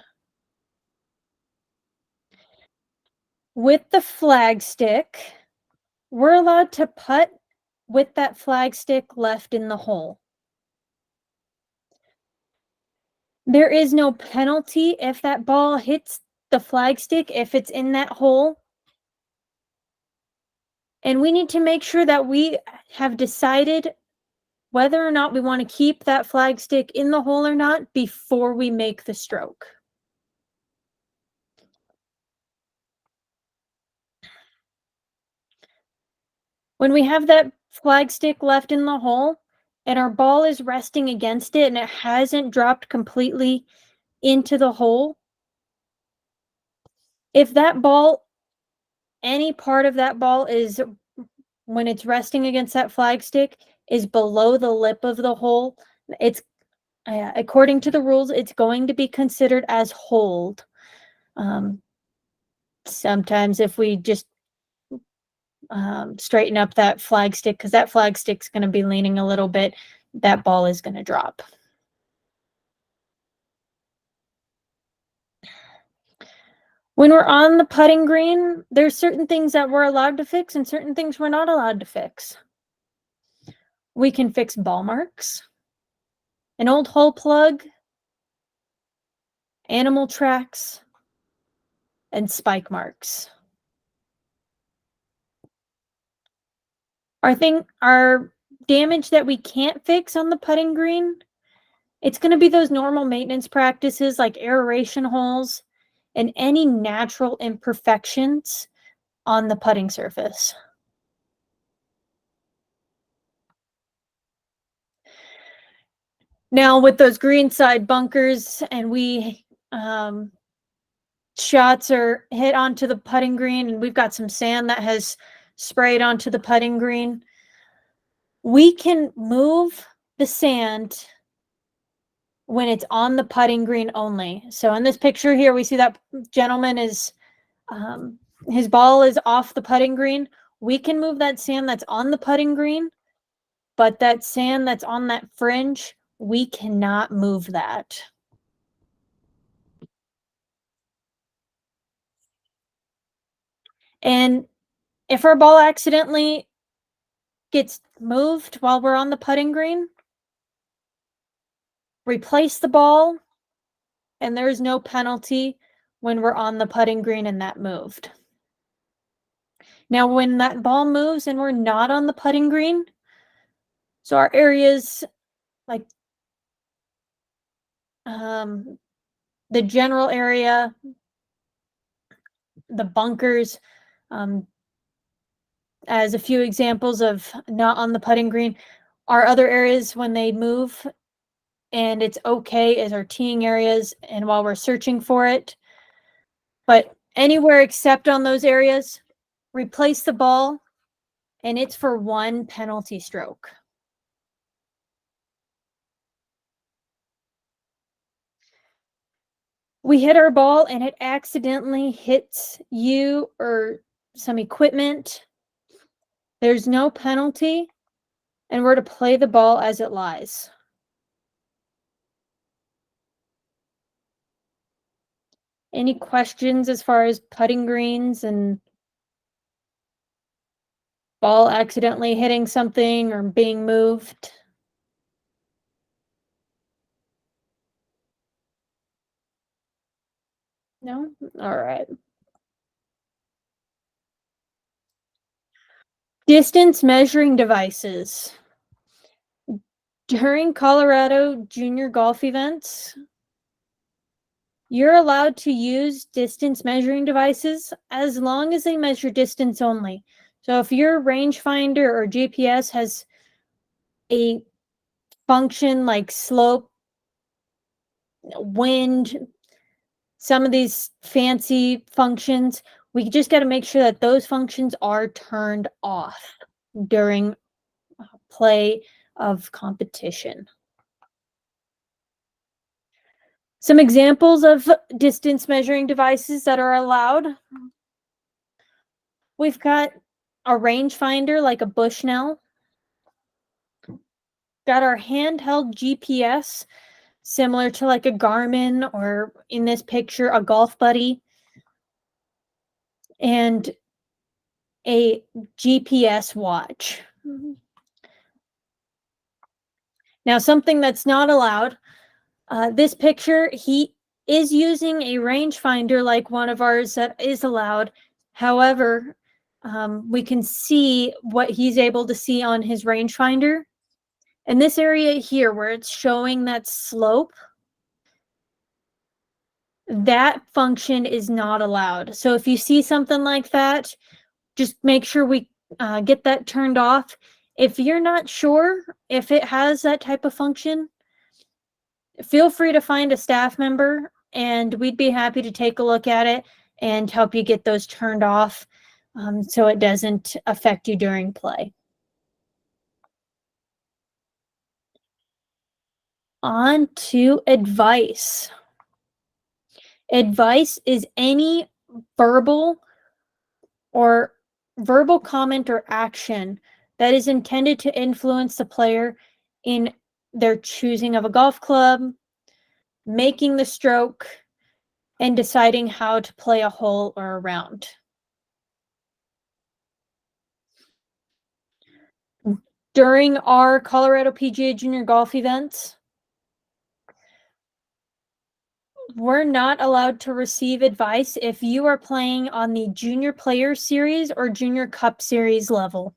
With the flag stick, we're allowed to putt with that flag stick left in the hole. There is no penalty if that ball hits the flag stick if it's in that hole. And we need to make sure that we have decided whether or not we want to keep that flag stick in the hole or not before we make the stroke. When we have that flag stick left in the hole and our ball is resting against it and it hasn't dropped completely into the hole, if that ball, any part of that ball is, when it's resting against that flag stick, is below the lip of the hole, it's, according to the rules, it's going to be considered as hold. Sometimes if we just straighten up that flag stick, because that flag stick's going to be leaning a little bit, that ball is going to drop. When we're on the putting green, there's certain things that we're allowed to fix and certain things we're not allowed to fix. We can fix ball marks, an old hole plug, animal tracks, and spike marks. Our damage that we can't fix on the putting green It's going to be those normal maintenance practices like aeration holes and any natural imperfections on the putting surface. Now with those greenside bunkers and shots are hit onto the putting green and we've got some sand that has sprayed onto the putting green, we can move the sand when it's on the putting green only. So in this picture here, we see that gentleman is, his ball is off the putting green. We can move that sand that's on the putting green, but that sand that's on that fringe, we cannot move that. And if our ball accidentally gets moved while we're on the putting green, replace the ball, and there's no penalty when we're on the putting green and that moved. Now, when that ball moves and we're not on the putting green, so our areas like the general area, the bunkers, as a few examples of not on the putting green, our other areas when they move and it's okay is our teeing areas and while we're searching for it. But anywhere except on those areas, replace the ball and it's for 1 penalty stroke. We hit our ball and it accidentally hits you or some equipment. There's no penalty and we're to play the ball as it lies. Any questions as far as putting greens and ball accidentally hitting something or being moved? No? All right. Distance measuring devices. During Colorado junior golf events, you're allowed to use distance measuring devices as long as they measure distance only. So if your rangefinder or GPS has a function like slope, wind, some of these fancy functions, we just got to make sure that those functions are turned off during play of competition. Some examples of distance measuring devices that are allowed. We've got a rangefinder like a Bushnell. Got our handheld GPS, similar to like a Garmin or in this picture, a Golf Buddy. And a GPS watch. Now, something that's not allowed, this picture, he is using a rangefinder like one of ours that is allowed. However, we can see what he's able to see on his rangefinder. And this area here where it's showing that slope, that function is not allowed. So if you see something like that, just make sure we get that turned off. If you're not sure if it has that type of function, feel free to find a staff member and we'd be happy to take a look at it and help you get those turned off so it doesn't affect you during play. On to advice. Advice is any verbal comment or action that is intended to influence the player in their choosing of a golf club, making the stroke, and deciding how to play a hole or a round. During our Colorado PGA Junior Golf events, we're not allowed to receive advice if you are playing on the Junior Player Series or Junior Cup Series level.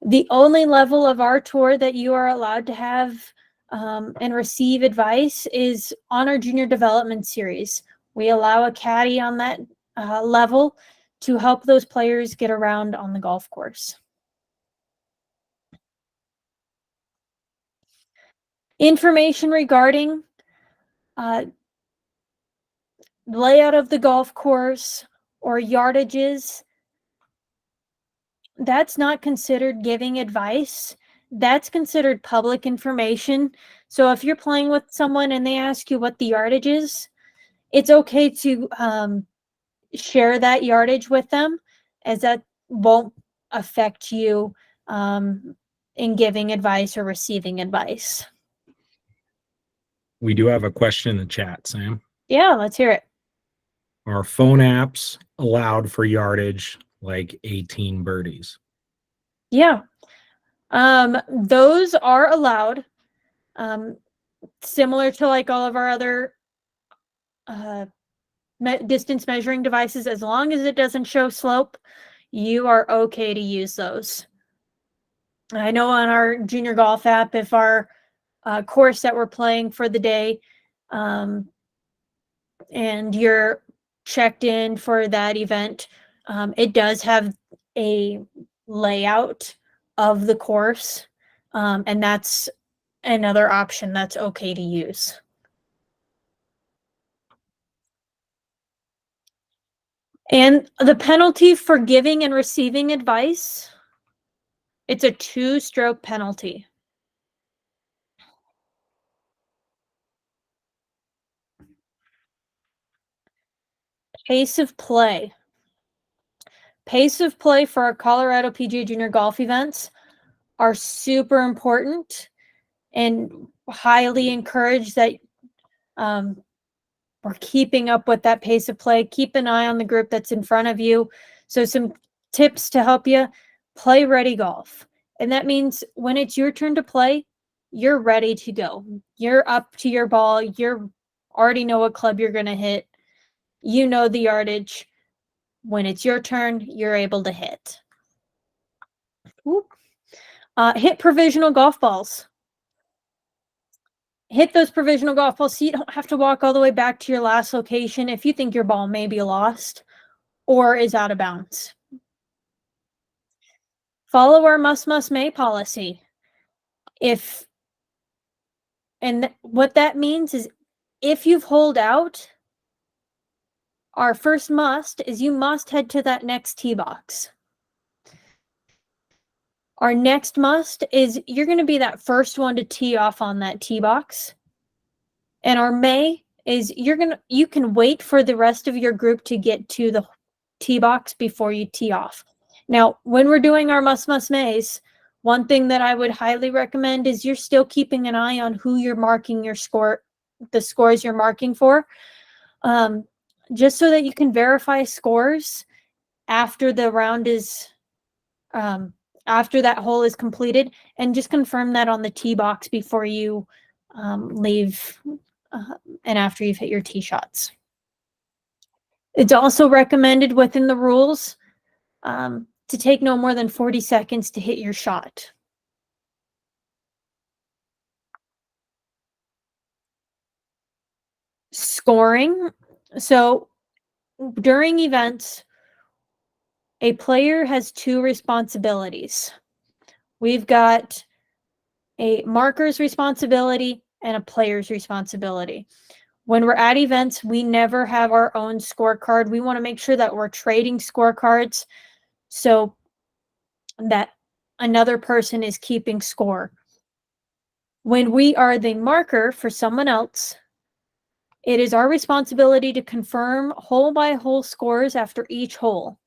The only level of our tour that you are allowed to have and receive advice is on our junior development series. We allow a caddy on that level to help those players get around on the golf course. Information regarding layout of the golf course or yardages, that's not considered giving advice. That's considered public information. So if you're playing with someone and they ask you what the yardage is, it's okay to share that yardage with them, as that won't affect you in giving advice or receiving advice. We do have a question in the chat, Sam. Yeah, let's hear it. Are phone apps allowed for yardage like 18 birdies? Yeah. Those are allowed. Similar to like all of our other distance measuring devices, as long as it doesn't show slope, you are okay to use those. I know on our junior golf app, if our course that we're playing for the day, and you're checked in for that event, it does have a layout of the course, and that's another option that's okay to use. And the penalty for giving and receiving advice, it's a 2-stroke penalty. Pace of play. Pace of play for our Colorado PGA Junior Golf events are super important and highly encouraged that we're keeping up with that pace of play. Keep an eye on the group that's in front of you. So some tips to help you: play ready golf. And that means when it's your turn to play, you're ready to go. You're up to your ball. You already know what club you're going to hit. You know the yardage. When it's your turn, you're able to hit. Hit provisional golf balls. Hit those provisional golf balls so you don't have to walk all the way back to your last location if you think your ball may be lost or is out of bounds. Follow our must-may policy. What that means is if you've holed out, our first must is you must head to that next tee box. Our next must is you're going to be that first one to tee off on that tee box. And our may is you can wait for the rest of your group to get to the tee box before you tee off. Now, when we're doing our must-mays, one thing that I would highly recommend is you're still keeping an eye on who you're marking your score, the scores you're marking for, just so that you can verify scores after the round is after that hole is completed, and just confirm that on the tee box before you leave and after you've hit your tee shots. It's also recommended within the rules to take no more than 40 seconds to hit your shot. Scoring. So during events, a player has 2 responsibilities. We've got a marker's responsibility and a player's responsibility. When we're at events, we never have our own scorecard. We want to make sure that we're trading scorecards so that another person is keeping score. When we are the marker for someone else, it is our responsibility to confirm hole-by-hole scores after each hole.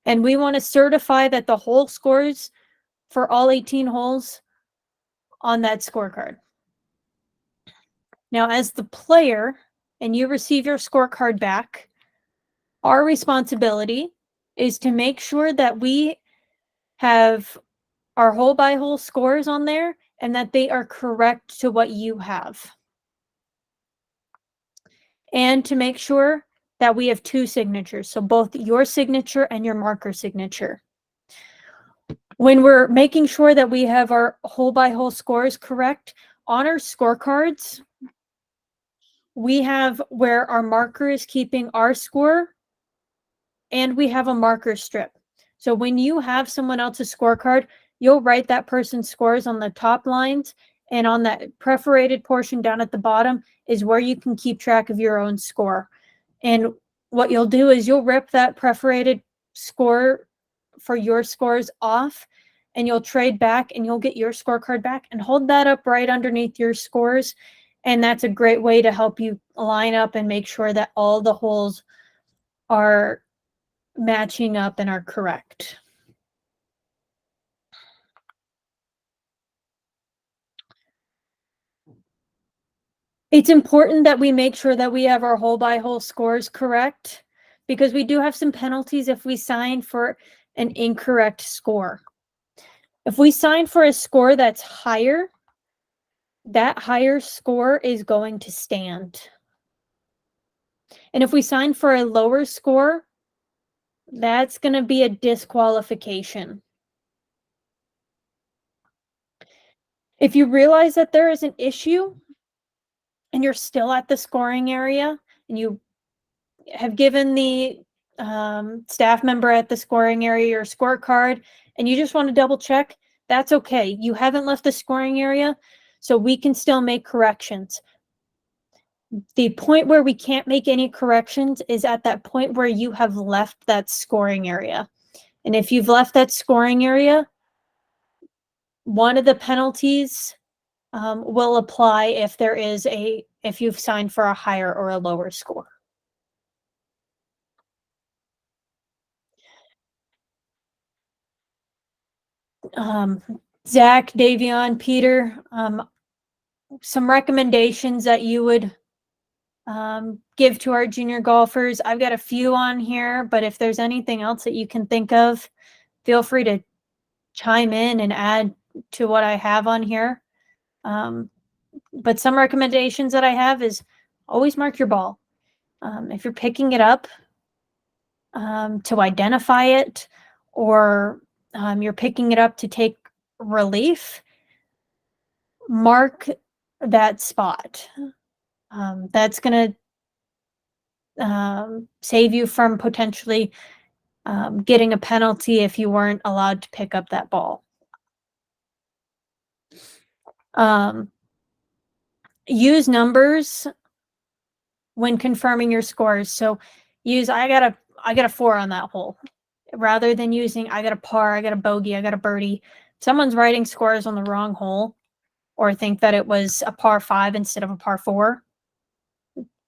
And we want to certify that the hole scores for all 18 holes on that scorecard. Now, as the player, and you receive your scorecard back, our responsibility is to make sure that we have our hole-by-hole scores on there and that they are correct to what you have. And to make sure that we have 2 signatures, so both your signature and your marker signature. When we're making sure that we have our hole by hole scores correct, on our scorecards, we have where our marker is keeping our score, and we have a marker strip. So when you have someone else's scorecard, you'll write that person's scores on the top lines, and on that perforated portion down at the bottom is where you can keep track of your own score. And what you'll do is you'll rip that perforated score for your scores off, and you'll trade back and you'll get your scorecard back and hold that up right underneath your scores. And that's a great way to help you line up and make sure that all the holes are matching up and are correct. It's important that we make sure that we have our hole by hole scores correct, because we do have some penalties if we sign for an incorrect score. If we sign for a score that's higher, that higher score is going to stand. And if we sign for a lower score, that's going to be a disqualification. If you realize that there is an issue and you're still at the scoring area and you have given the staff member at the scoring area your scorecard and you just want to double check, that's okay. You haven't left the scoring area, so we can still make corrections. The point where we can't make any corrections is at that point where you have left that scoring area. And if you've left that scoring area, one of the penalties will apply if if you've signed for a higher or a lower score. Zach, Davion, Peter, some recommendations that you would give to our junior golfers. I've got a few on here, but if there's anything else that you can think of, feel free to chime in and add to what I have on here. But some recommendations that I have is always mark your ball. If you're picking it up to identify it, or you're picking it up to take relief, mark that spot. That's going to save you from potentially getting a penalty if you weren't allowed to pick up that ball. Use numbers when confirming your scores. So use I got a 4 on that hole, rather than using I got a par, I got a bogey, I got a birdie. If someone's writing scores on the wrong hole, or think that it was a par 5 instead of a par 4,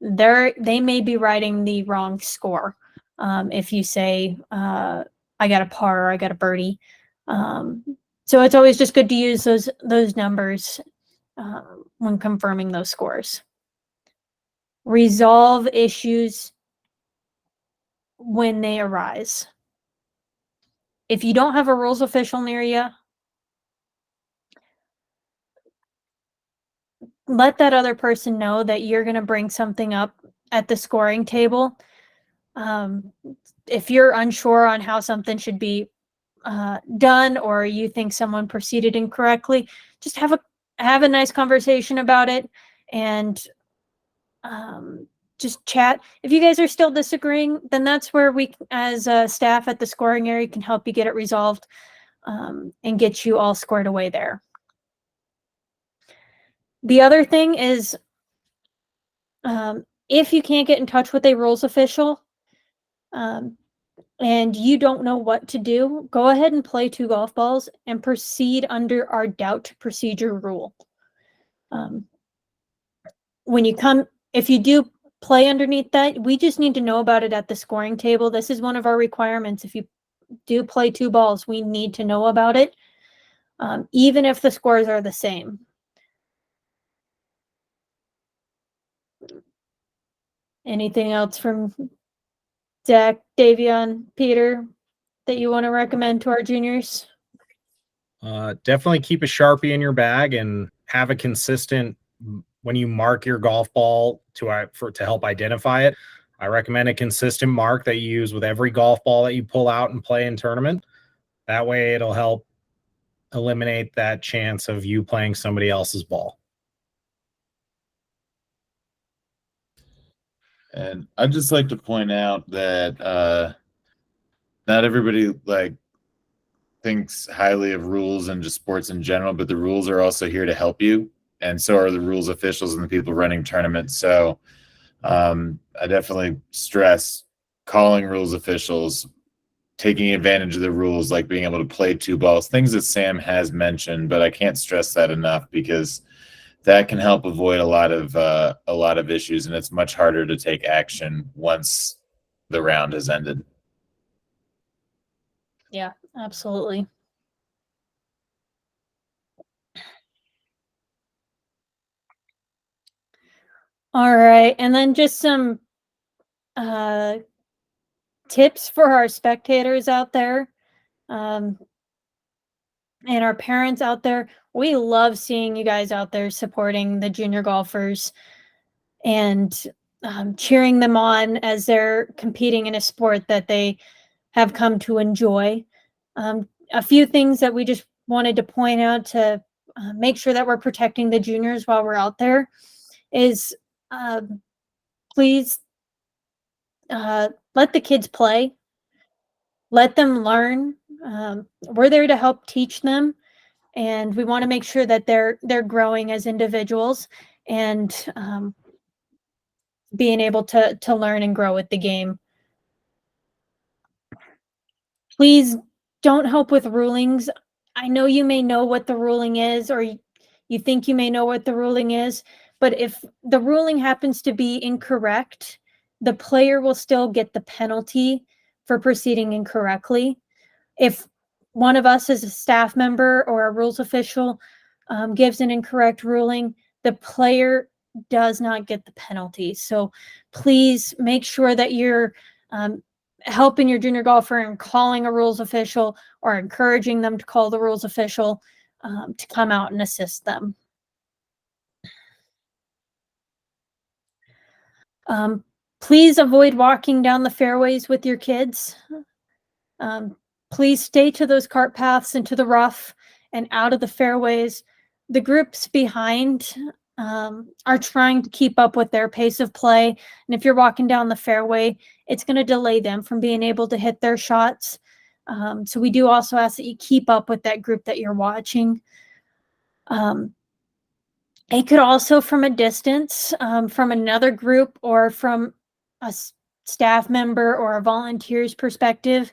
they may be writing the wrong score. If you say I got a par or I got a birdie. So it's always just good to use those numbers when confirming those scores. Resolve issues when they arise. If you don't have a rules official near you, let that other person know that you're going to bring something up at the scoring table. If you're unsure on how something should be done, or you think someone proceeded incorrectly, just have a nice conversation about it, and just chat. If you guys are still disagreeing, then that's where we as staff at the scoring area can help you get it resolved and get you all squared away there. The other thing is, if you can't get in touch with a rules official and you don't know what to do, go ahead and play 2 golf balls and proceed under our doubt procedure rule. If you do play underneath that, we just need to know about it at the scoring table. This is one of our requirements. If you do play 2 balls, we need to know about it, even if the scores are the same. Anything else from Zach, Davion, Peter that you want to recommend to our juniors? Definitely keep a Sharpie in your bag and have a consistent, when you mark your golf ball to help identify it. I recommend a consistent mark that you use with every golf ball that you pull out and play in tournament. That way it'll help eliminate that chance of you playing somebody else's ball. And I'd just like to point out that not everybody thinks highly of rules and just sports in general, but the rules are also here to help you, and so are the rules officials and the people running tournaments. So I definitely stress calling rules officials, taking advantage of the rules, like being able to play two balls, things that Sam has mentioned, but I can't stress that enough because that can help avoid a lot of issues, and it's much harder to take action once the round has ended. Yeah, absolutely. All right, and then just some tips for our spectators out there, and our parents out there. We love seeing you guys out there supporting the junior golfers and cheering them on as they're competing in a sport that they have come to enjoy. A few things that we just wanted to point out to make sure that we're protecting the juniors while we're out there is please let the kids play. Let them learn. We're there to help teach them, and we want to make sure that they're growing as individuals and being able to learn and grow with the game. Please don't help with rulings. I know you may know what the ruling is, or you think you may know what the ruling is, but if the ruling happens to be incorrect, the player will still get the penalty for proceeding incorrectly. If one of us as a staff member or a rules official gives an incorrect ruling, the player does not get the penalty. So please make sure that you're helping your junior golfer and calling a rules official or encouraging them to call the rules official to come out and assist them. Please avoid walking down the fairways with your kids. Please stay to those cart paths and to the rough and out of the fairways. The groups behind are trying to keep up with their pace of play. And if you're walking down the fairway, it's going to delay them from being able to hit their shots. So we do also ask that you keep up with that group that you're watching. It could also from a distance, from another group or from a staff member or a volunteer's perspective,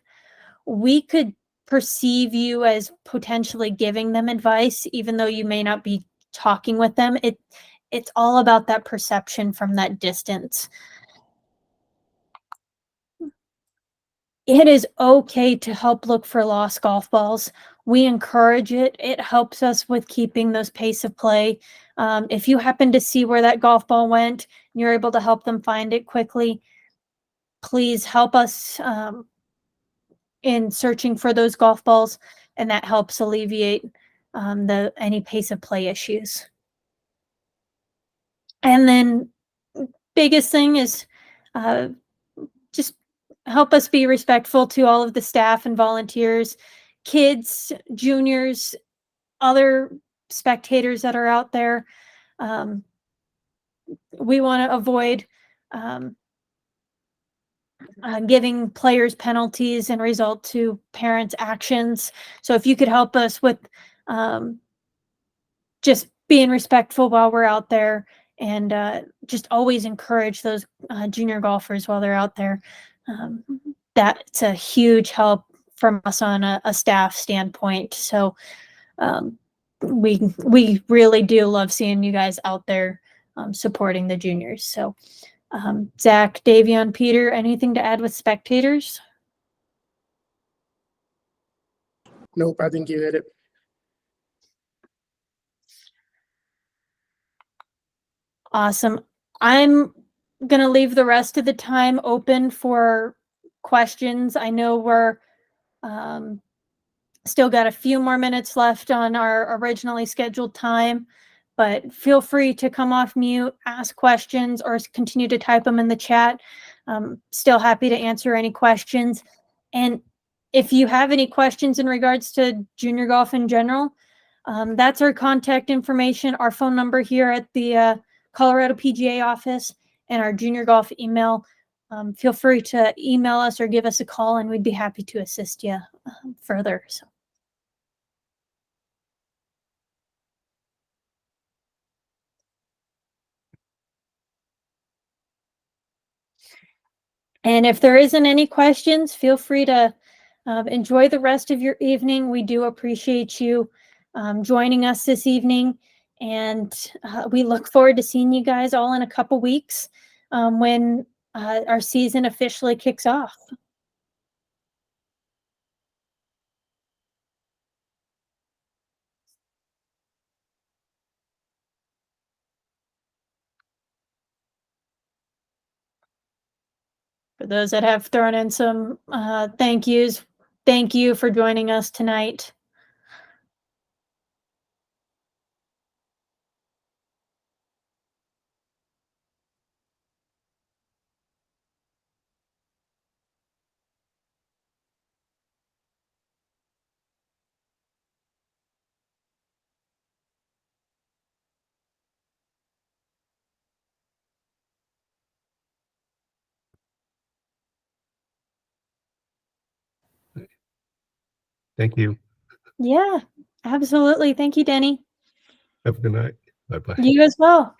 we could perceive you as potentially giving them advice, even though you may not be talking with them. It's all about that perception from that distance. It is okay to help look for lost golf balls. We encourage it. It helps us with keeping those pace of play. If you happen to see where that golf ball went and you're able to help them find it quickly, please help us in searching for those golf balls, and that helps alleviate any pace of play issues. And then biggest thing is just help us be respectful to all of the staff and volunteers, kids, juniors, other spectators that are out there. We want to avoid giving players penalties and result to parents' actions. So if you could help us with just being respectful while we're out there and just always encourage those junior golfers while they're out there. That's a huge help from us on a staff standpoint. So we really do love seeing you guys out there supporting the juniors. So Zach, Davion, Peter, anything to add with spectators? Nope, I think you hit it. Awesome. I'm going to leave the rest of the time open for questions. I know we're still got a few more minutes left on our originally scheduled time, but feel free to come off mute, ask questions, or continue to type them in the chat. Still happy to answer any questions. And if you have any questions in regards to junior golf in general, that's our contact information, our phone number here at the Colorado PGA office, and our junior golf email. Feel free to email us or give us a call, and we'd be happy to assist you further. So. And if there isn't any questions, feel free to enjoy the rest of your evening. We do appreciate you joining us this evening. And we look forward to seeing you guys all in a couple weeks when our season officially kicks off. For those that have thrown in some thank yous, thank you for joining us tonight. Thank you. Yeah, absolutely. Thank you, Denny. Have a good night. Bye-bye. You as well.